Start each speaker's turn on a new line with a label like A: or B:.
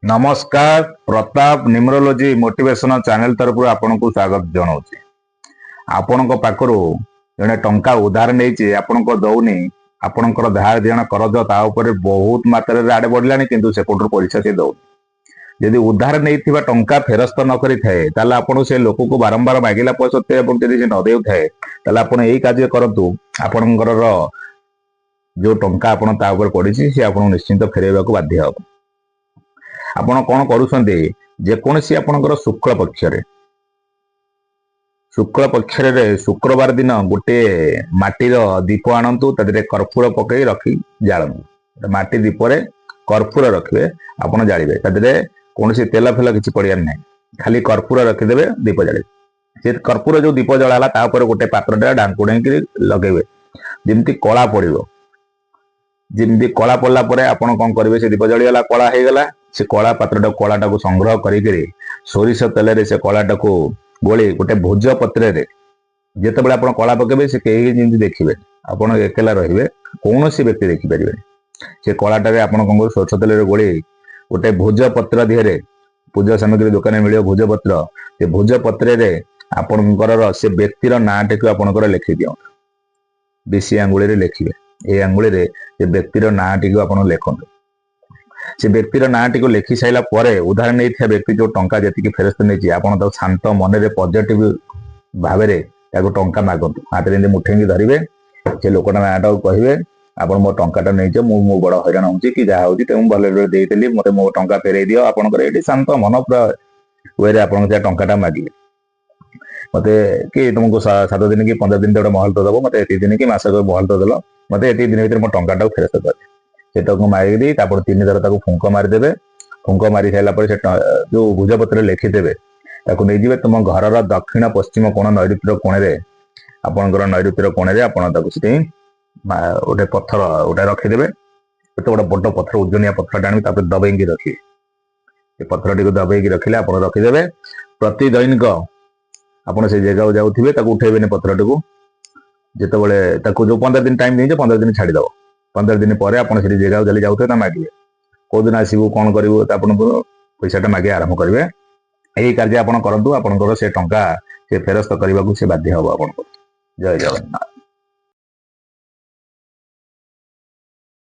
A: नमस्कार Pratap numerology motivational channel तरफ आपन को स्वागत जनाऊँ। आपण पाखर जड़े टंका उधार नहीं आपण दौनी आपणकर धार दिण करज ताऊपर बहुत मात्रा आड़े बढ़ला किंतु से पैसा से दौनी जदि उधार नहीं टंका फेरस्त न करें आपड़ से लोक को बारंबार मागिला सत्वे जब न दे थाए आप कार्य करूँ आपणकर जो टंका आपड़ पड़ी सी आप निश्चिंत फेरवा को बाध्य हम। आपण कौन करुछंते जेकोसी आपणकर शुक्ल पक्ष शुक्रवार दिन गोटे माटीर दीप आणतु तदे कर्पूर पकई रखी जालतु माटी दीपरे कर्पूर रखिए आपण जालिबे तदे कौन तेल फेल किसी पड़ियार ना खाली कर्पूर रखिदेवे दीप जाले से कर्पूर जो दीप जलाला तापर गोटे पात्र ढांकुड़े लगेबे जमती कला पड़ो जमती कला पड़ला आपण कौन करेंगे से दीप जलीगला कला हो गला से कला पात्र कलाटा को संग्रह करी सोरिष तेल से कलाटा को गोली गोटे भोज पत्र जिते आप कला पकेबे से कहीं देखिए आप एकला रे कौन सी व्यक्ति देखिपारे से कलाटे आप सोरिष तेल गोली गोटे भोज पत्र दिहरे पूजा सामग्री दुकान मिले भोज पत्र से भोज पत्र आपणकर से व्यक्तिर नाटी को आपणकर लिखि दियो बेसी आंगुली लिखिए ये आंगुली से व्यक्तिर नाटी को आप लिखते से व्यक्तिर नाटी को लिखि सारा पर उधार नहीं व्यक्ति जो टंका जी फेरस्त नहीं आप शांत मन में पॉजिटिव भाव टंका मागतु हाथ में मुठे धरवे से लोकटा नाटा कहे आप मो टंकाटा नहीं मु बड़ हैरान हो कि जहाँ हो भले देती मत मो टंका फेर दियो आपंकर ये शांत मन पूरा वे आप टंकाटा मागे मत कि तुमको 7 दिन कि 15 दिन गोटे महल तो दब मत ये दिन कि मसक महल तो देल मत ये दिन भर मो टंका फेरस्त कर से मारिदी 3 थर फुंक मारिदेवे फुंक मारी सारा जो भुजपत्र लिखिदेवे नहीं तुम घर दक्षिण पश्चिम कोण नैऋत्य कोणे आपंकर नैऋत्य कोणे आप गोटे पत्थर गोटे रखिदेवे तो गोटे बड़ पत्थर ओजनिया पत्थर आनी दबेगी रखिए पत्थर टी दबेगी रखिले आप रखिदेवे प्रति दैनिक आपड़ से जगह जाऊे उठेबे पत्थर टी जिते जो 15 दिन टाइम नहीं 15 दिन छाड़ीद 15 दिन पर आप जगह जल्दी जाऊे मागे कौ दिन आसबू कौन करूँ पैसाटा मागे आरंभ करेंगे यही कार्य आप करूँ आपंकर से टंका से फेरस्त करने को से बाध्य हम आप। जय जगन्नाथ।